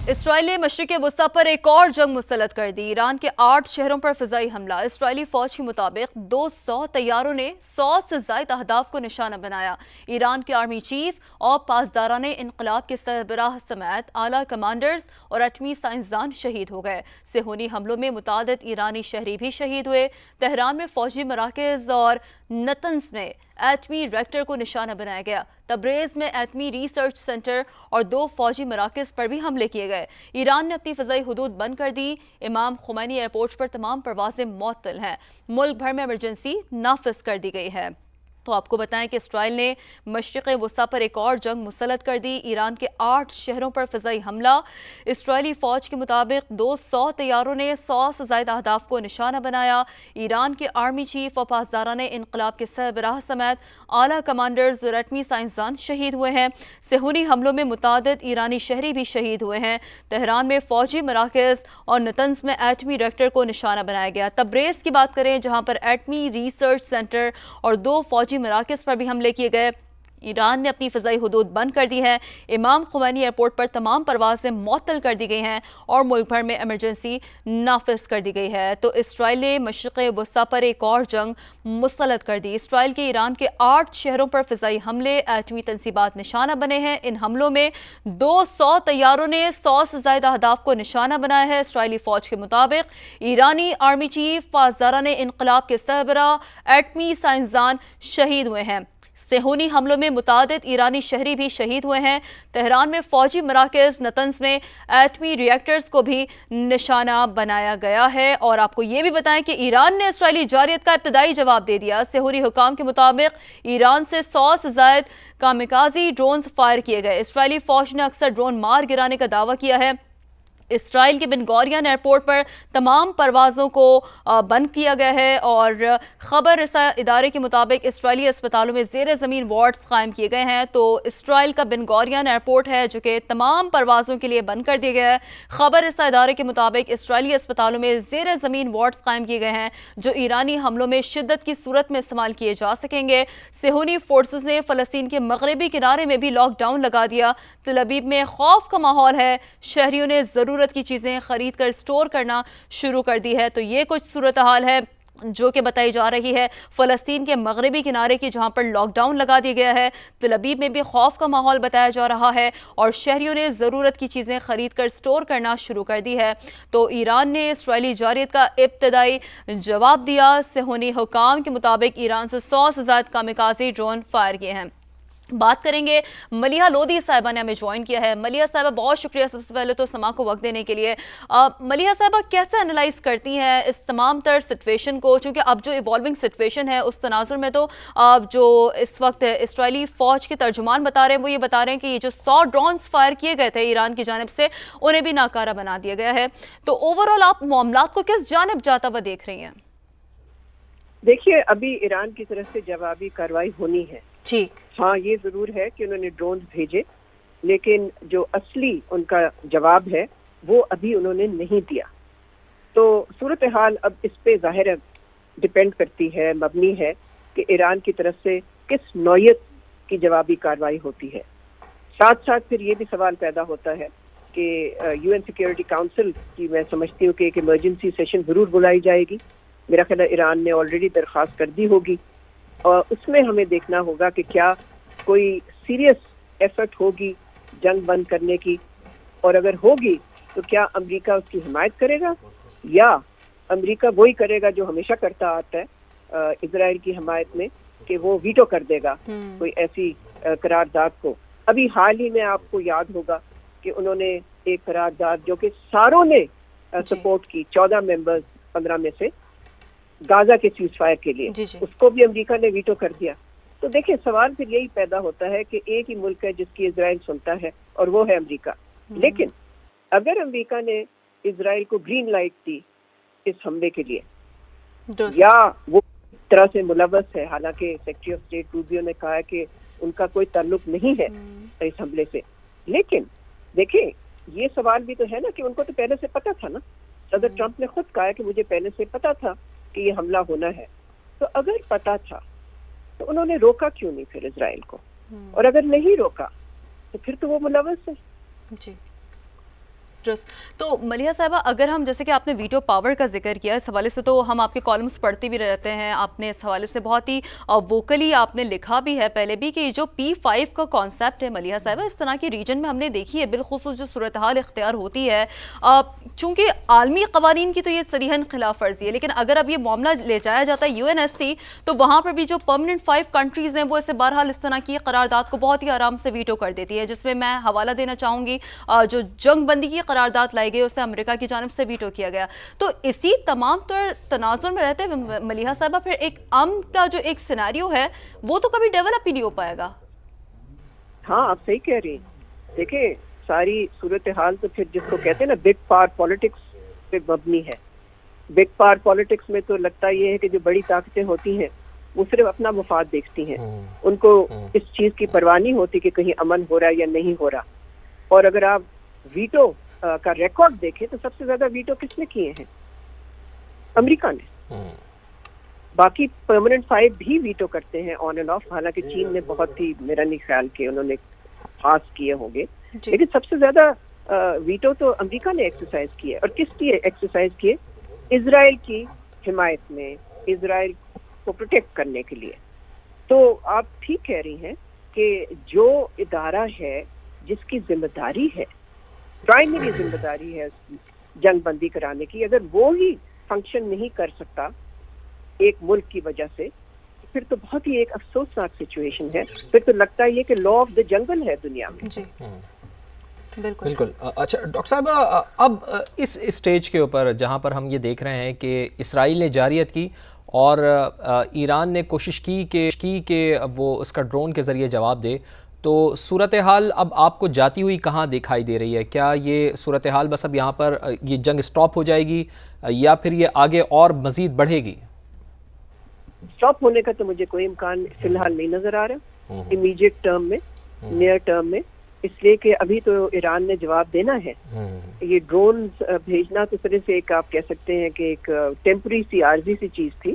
اسرائیل نے مشرق وسطی پر ایک اور جنگ مسلط کر دی۔ ایران کے 8 شہروں پر فضائی حملہ۔ اسرائیلی فوج کے مطابق 200 طیاروں نے 100 سے زائد اہداف کو نشانہ بنایا۔ ایران کے آرمی چیف اور پاسداران انقلاب کے سربراہ سمیت اعلیٰ کمانڈرز اور ایٹمی سائنسدان شہید ہو گئے۔ صہیونی حملوں میں متعدد ایرانی شہری بھی شہید ہوئے۔ تہران میں فوجی مراکز اور نتنز میں ایٹمی ریکٹر کو نشانہ بنایا گیا۔ تبریز میں ایٹمی ریسرچ سینٹر اور 2 فوجی مراکز پر بھی حملے کیے گئے۔ ایران نے اپنی فضائی حدود بند کر دی۔ امام خمینی ایئرپورٹ پر تمام پروازیں معطل ہیں۔ ملک بھر میں ایمرجنسی نافذ کر دی گئی ہے۔ تو آپ کو بتائیں کہ اسرائیل نے مشرق وسطی پر ایک اور جنگ مسلط کر دی۔ ایران کے 8 شہروں پر فضائی حملہ۔ اسرائیلی فوج کے مطابق 200 طیاروں نے 100 سے زائد اہداف کو نشانہ بنایا۔ ایران کے آرمی چیف اور پاسداران انقلاب کے سربراہ سمیت اعلیٰ کمانڈرز اور ایٹمی سائنسدان شہید ہوئے ہیں۔ صہیونی حملوں میں متعدد ایرانی شہری بھی شہید ہوئے ہیں۔ تہران میں فوجی مراکز اور نتنز میں ایٹمی ریکٹر کو نشانہ بنایا گیا۔ تبریز کی بات کریں جہاں پر ایٹمی ریسرچ سینٹر اور 2 فوجی مراکز پر بھی حملے کیے گئے۔ ایران نے اپنی فضائی حدود بند کر دی ہے۔ امام خمینی ایئرپورٹ پر تمام پروازیں معطل کر دی گئی ہیں اور ملک بھر میں ایمرجنسی نافذ کر دی گئی ہے۔ تو اسرائیل نے مشرق وسطی پر ایک اور جنگ مسلط کر دی۔ اسرائیل کے ایران کے 8 شہروں پر فضائی حملے، ایٹمی تنصیبات نشانہ بنے ہیں۔ ان حملوں میں 200 طیاروں نے 100 سے زائد اہداف کو نشانہ بنایا ہے۔ اسرائیلی فوج کے مطابق ایرانی آرمی چیف، پاسداران انقلاب کے سربراہ، ایٹمی سائنسدان شہید ہوئے ہیں۔ صہیونی حملوں میں متعدد ایرانی شہری بھی شہید ہوئے ہیں۔ تہران میں فوجی مراکز، نتنز میں ایٹمی ریئیکٹرز کو بھی نشانہ بنایا گیا ہے۔ اور آپ کو یہ بھی بتائیں کہ ایران نے اسرائیلی جارحیت کا ابتدائی جواب دے دیا۔ صہیونی حکام کے مطابق ایران سے 100 سے زائد کامیکازی ڈرونز فائر کیے گئے۔ اسرائیلی فوج نے اکثر ڈرون مار گرانے کا دعویٰ کیا ہے۔ اسرائیل کے بن گورین ایئرپورٹ پر تمام پروازوں کو بند کیا گیا ہے اور خبر رساں ادارے کے مطابق اسرائیلی اسپتالوں میں زیر زمین وارڈز قائم کیے گئے ہیں۔ تو اسرائیل کا بن گورین ایئرپورٹ ہے جو کہ تمام پروازوں کے لیے بند کر دیا گیا ہے۔ خبر رساں ادارے کے مطابق اسرائیلی اسپتالوں میں زیر زمین وارڈز قائم کیے گئے ہیں جو ایرانی حملوں میں شدت کی صورت میں استعمال کیے جا سکیں گے۔ صہیونی فورسز نے فلسطین کے مغربی کنارے میں بھی لاک ڈاؤن لگا دیا۔ تل ابیب میں خوف کا ماحول ہے۔ شہریوں نے ضرورت کی چیزیں خرید کر سٹور کرنا شروع کر دی ہے۔ تو یہ کچھ صورتحال ہے جو کہ بتائی جا رہی ہے فلسطین کے مغربی کنارے کی، جہاں پر لاک ڈاؤن لگا دیا گیا ہے۔ تل ابیب میں بھی خوف کا ماحول بتایا جا رہا ہے اور شہریوں نے ضرورت کی چیزیں خرید کر سٹور کرنا شروع کر دی ہے۔ تو ایران نے اسرائیلی جارحیت کا ابتدائی جواب دیا۔ صہیونی حکام کے مطابق ایران سے 100 سے زائد کامیکازی ڈرون فائر کیے ہیں۔ بات کریں گے ملیحہ لودھی صاحبہ نے ہمیں جوائن کیا ہے۔ ملیحہ صاحبہ بہت شکریہ سب سے پہلے تو سما کو وقت دینے کے لیے۔ ملیحہ صاحبہ کیسے انالائز کرتی ہیں اس تمام تر سچویشن کو، چونکہ اب جو ایوالونگ سچویشن ہے اس تناظر میں تو جو اس وقت اسرائیلی فوج کے ترجمان بتا رہے ہیں وہ یہ بتا رہے ہیں کہ یہ جو 100 ڈرونز فائر کیے گئے تھے ایران کی جانب سے انہیں بھی ناکارہ بنا دیا گیا ہے۔ تو اوورآل آپ معاملات کو کس جانب جاتا ہوا دیکھ رہی ہیں؟ دیکھیے ابھی ایران کی طرف سے جوابی کارروائی ہونی ہے۔ ٹھیک، ہاں یہ ضرور ہے کہ انہوں نے ڈرونز بھیجے، لیکن جو اصلی ان کا جواب ہے وہ ابھی انہوں نے نہیں دیا۔ تو صورتحال اب اس پہ ظاہر ڈپینڈ کرتی ہے، مبنی ہے کہ ایران کی طرف سے کس نوعیت کی جوابی کارروائی ہوتی ہے۔ ساتھ ساتھ پھر یہ بھی سوال پیدا ہوتا ہے کہ یو این سیکیورٹی کاؤنسل کی میں سمجھتی ہوں کہ ایک ایمرجنسی سیشن ضرور بلائی جائے گی۔ میرا خیال ہے ایران نے آلریڈی درخواست کر دی ہوگی اور اس میں ہمیں دیکھنا ہوگا کہ کیا کوئی سیریس ایفرٹ ہوگی جنگ بند کرنے کی، اور اگر ہوگی تو کیا امریکہ اس کی حمایت کرے گا یا امریکہ وہی کرے گا جو ہمیشہ کرتا آتا ہے اسرائیل کی حمایت میں، کہ وہ ویٹو کر دے گا کوئی ایسی قرارداد کو۔ ابھی حال ہی میں آپ کو یاد ہوگا کہ انہوں نے ایک قرارداد جو کہ ساروں نے سپورٹ کی، 14 ممبرز 15 میں سے، غازہ کے سیز فائر کے لیے، اس کو بھی امریکہ نے ویٹو کر دیا۔ تو دیکھیں سوال پھر یہی پیدا ہوتا ہے کہ ایک ہی ملک ہے جس کی اسرائیل سنتا ہے اور وہ ہے امریکہ۔ لیکن اگر امریکہ نے اسرائیل کو گرین لائٹ دی اس حملے کے لیے یا وہ اس طرح سے ملوث ہے، حالانکہ سیکرٹری آف اسٹیٹ روبیو نے کہا ہے کہ ان کا کوئی تعلق نہیں ہے اس حملے سے، لیکن دیکھیں یہ سوال بھی تو ہے نا کہ ان کو تو پہلے سے پتا تھا نا۔ صدر ٹرمپ نے خود کہا ہے کہ مجھے پہلے سے پتا تھا کہ یہ حملہ ہونا ہے۔ تو اگر پتا تھا تو انہوں نے روکا کیوں نہیں پھر اسرائیل کو؟ اور اگر نہیں روکا تو پھر تو وہ ملوث ہے۔ جی درست. تو ملیحہ صاحبہ اگر ہم جیسے کہ آپ نے ویٹو پاور کا ذکر کیا اس حوالے سے تو ہم آپ کے کالمز پڑھتے بھی رہتے ہیں, آپ نے اس حوالے سے بہت ہی ووکلی آپ نے لکھا بھی ہے پہلے بھی کہ جو P5 کا کانسیپٹ ہے ملیحہ صاحبہ اس طرح کے ریجن میں ہم نے دیکھی ہے بالخصوص جو صورتحال اختیار ہوتی ہے چونکہ عالمی قوانین کی تو یہ صریحاً خلاف ورزی ہے, لیکن اگر اب یہ معاملہ لے جایا جاتا ہے UNSC تو وہاں پر بھی جو پرماننٹ 5 کنٹریز ہیں وہ اسے بہرحال اس طرح کی قرارداد کو بہت ہی آرام سے ویٹو کر دیتی ہے, جس میں میں حوالہ دینا چاہوں گی جو جنگ بندی کی قرارداد لائی گئی اسے امریکہ کی جانب سے ویٹو کیا گیا. تو اسی تمام طور تناظر میں رہتے ہوئے ملیحہ صاحبہ پھر ایک امن کا جو ایک سیناریو ہے وہ تو کبھی ڈیولپ ہی نہیں ہو پائے گا. ہاں آپ صحیح کہہ رہی ہیں. دیکھیں ساری صورتحال تو پھر جس کو کہتے ہیں نا بگ پاور پالیٹکس پہ مبنی ہے. بگ پاور پالیٹکس میں تو لگتا یہ ہے کہ جو بڑی طاقتیں ہوتی ہیں وہ صرف اپنا مفاد دیکھتی ہیں, ان کو اس چیز کی پرواہ نہیں ہوتی کہ کہیں امن ہو رہا ہے یا نہیں ہو رہا. اور اگر آپ ویٹو کا ریکارڈ دیکھیں تو سب سے زیادہ ویٹو کس نے کیے ہیں؟ امریکہ نے. باقی پرماننٹ 5 بھی ویٹو کرتے ہیں آن اینڈ آف, حالانکہ چین نے بہت ہی میرا نہیں خیال کہ انہوں نے پاس کیے ہوں گے, لیکن سب سے زیادہ ویٹو تو امریکہ نے ایکسرسائز کیے. اور کس لیے ایکسرسائز کیے؟ اسرائیل کی حمایت میں, اسرائیل کو پروٹیکٹ کرنے کے لیے. تو آپ ٹھیک کہہ رہی ہیں کہ جو ادارہ ہے جس کی ذمہ داری ہے, پرائمری ذمہ داری ہے جنگ بندی کرانے کی, اگر وہ ہی فنکشن نہیں کر سکتا ایک ملک کی وجہ سے, پھر تو بہت ہی ایک افسوسناک سچویشن ہے. پھر تو لگتا ہے یہ کہ لا آف دا جنگل ہے دنیا میں. جی بالکل. اچھا ڈاکٹر صاحبہ, اب اس اسٹیج کے اوپر جہاں پر ہم یہ دیکھ رہے ہیں کہ اسرائیل نے جارحیت کی اور ایران نے کوشش کی کہ وہ اس کا ڈرون کے ذریعے جواب دے, تو صورتحال اب آپ کو جاتی ہوئی کہاں دکھائی دے رہی ہے؟ کیا یہ صورتحال بس اب یہاں پر یہ جنگ سٹاپ ہو جائے گی یا پھر یہ آگے اور مزید بڑھے گی؟ سٹاپ ہونے کا تو مجھے کوئی امکان فی الحال نہیں نظر آ رہا امیڈیٹ ٹرم میں, نیئر ٹرم میں, اس لیے کہ ابھی تو ایران نے جواب دینا ہے. یہ ڈرونز بھیجنا تو طرح سے ایک آپ کہہ سکتے ہیں کہ ایک ٹیمپری سی عارضی سی چیز تھی,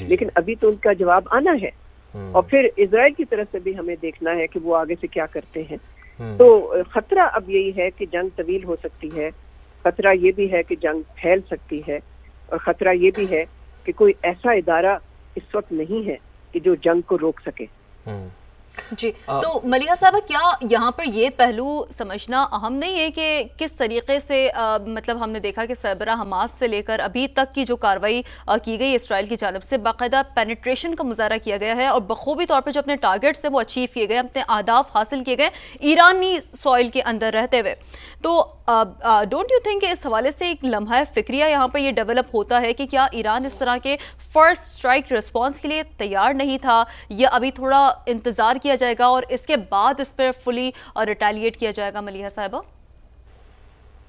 لیکن ابھی تو ان کا جواب آنا ہے. اور پھر اسرائیل کی طرف سے بھی ہمیں دیکھنا ہے کہ وہ آگے سے کیا کرتے ہیں. تو خطرہ اب یہی ہے کہ جنگ طویل ہو سکتی ہے, خطرہ یہ بھی ہے کہ جنگ پھیل سکتی ہے, اور خطرہ یہ بھی ہے کہ کوئی ایسا ادارہ اس وقت نہیں ہے کہ جو جنگ کو روک سکے. جی تو ملیحہ صاحبہ کیا یہاں پر یہ پہلو سمجھنا اہم نہیں ہے کہ کس طریقے سے مطلب ہم نے دیکھا کہ سربراہ حماس سے لے کر ابھی تک کی جو کارروائی کی گئی اسرائیل کی جانب سے باقاعدہ پینیٹریشن کا مظاہرہ کیا گیا ہے اور بخوبی طور پر جو اپنے ٹارگیٹس ہیں وہ اچیو کیے گئے, اپنے اہداف حاصل کیے گئے ایرانی سوئل کے اندر رہتے ہوئے. تو ڈونٹ یو تھنک کہ اس حوالے سے ایک لمحہ فکریہ یہاں پر یہ ڈیولپ ہوتا ہے کہ کیا ایران اس طرح کے فرسٹ اسٹرائک رسپانس کے لیے تیار نہیں تھا, یا ابھی تھوڑا انتظار کیا جائے گا اور اس کے بعد اس پر فلی ریٹیلیٹ کیا جائے گا؟ ملیحہ صاحبہ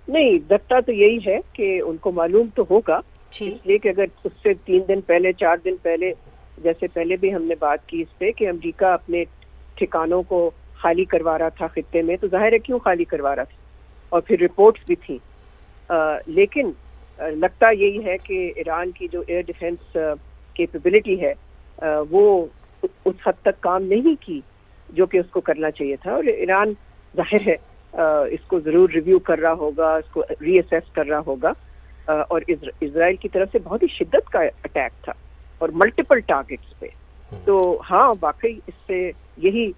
نہیں, لگتا تو یہی ہے کہ ان کو معلوم تو ہوگا, اس لیے کہ اگر اس سے 3 دن پہلے 4 دن پہلے, جیسے پہلے بھی ہم نے بات کی اس پہ کہ امریکہ اپنے ٹھکانوں کو خالی کروا رہا تھا خطے میں, تو ظاہر ہے کیوں خالی کروا رہا تھا, اور پھر رپورٹس بھی تھیں. لیکن لگتا یہی ہے کہ ایران کی جو ایئر ڈیفنس کیپیبلٹی ہے وہ اس حد تک کام نہیں کی جو کہ اس کو کرنا چاہیے تھا. اور ایران ظاہر ہے اس کو ضرور ریویو کر رہا ہوگا, اس کو ری اسیس کر رہا ہوگا. اور اسرائیل کی طرف سے بہت ہی شدت کا اٹیک تھا اور ملٹیپل ٹارگٹس پہ. تو ہاں واقعی اس سے یہی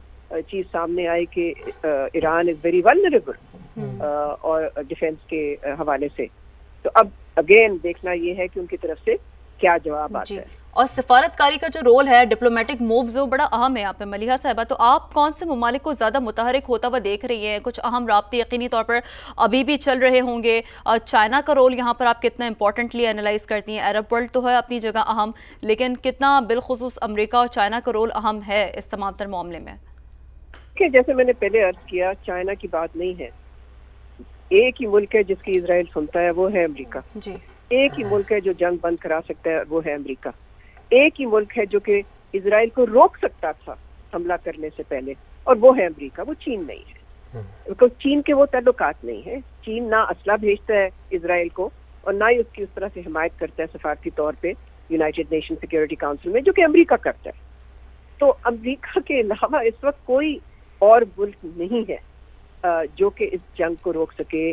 چیز سامنے آئی کہ ایران از ویری ولنریبل اور ڈیفینس کے حوالے سے. تو اب اگین دیکھنا یہ ہے کہ ان کی طرف سے کیا جواب آتا ہے. اور سفارتکاری کا جو رول ہے, ڈپلومیٹک مووز, وہ بڑا اہم ہے یہاں پہ. ملیحہ صاحبہ تو آپ کون سے ممالک کو زیادہ متحرک ہوتا ہوا دیکھ رہی ہیں؟ کچھ اہم رابطے یقینی طور پر ابھی بھی چل رہے ہوں گے. چائنا کا رول یہاں پر آپ کتنا امپورٹنٹلی اینالائز کرتی ہیں؟ عرب ورلڈ تو ہے اپنی جگہ اہم, لیکن کتنا بالخصوص امریکہ اور چائنا کا رول اہم ہے اس تمام تر معاملے میں؟ کہ جیسے میں نے پہلے عرض کیا, چائنا کی بات نہیں ہے. ایک ہی ملک ہے جس کی اسرائیل سنتا ہے, وہ ہے امریکہ. جی ایک ہی ملک ہے جو جنگ بند کرا سکتا ہے, وہ ہے امریکہ. ایک ہی ملک ہے جو کہ اسرائیل کو روک سکتا تھا حملہ کرنے سے پہلے, اور وہ ہے امریکہ. وہ چین نہیں ہے, بیکاز چین کے وہ تعلقات نہیں ہیں. چین نہ اسلحہ بھیجتا ہے اسرائیل کو, اور نہ ہی اس کی اس طرح سے حمایت کرتا ہے سفارتی طور پہ یونائٹڈ نیشن سیکورٹی کاؤنسل میں, جو کہ امریکہ کرتا ہے. تو امریکہ کے علاوہ اس وقت کوئی اور ملک نہیں ہے جو کہ اس جنگ کو روک سکے,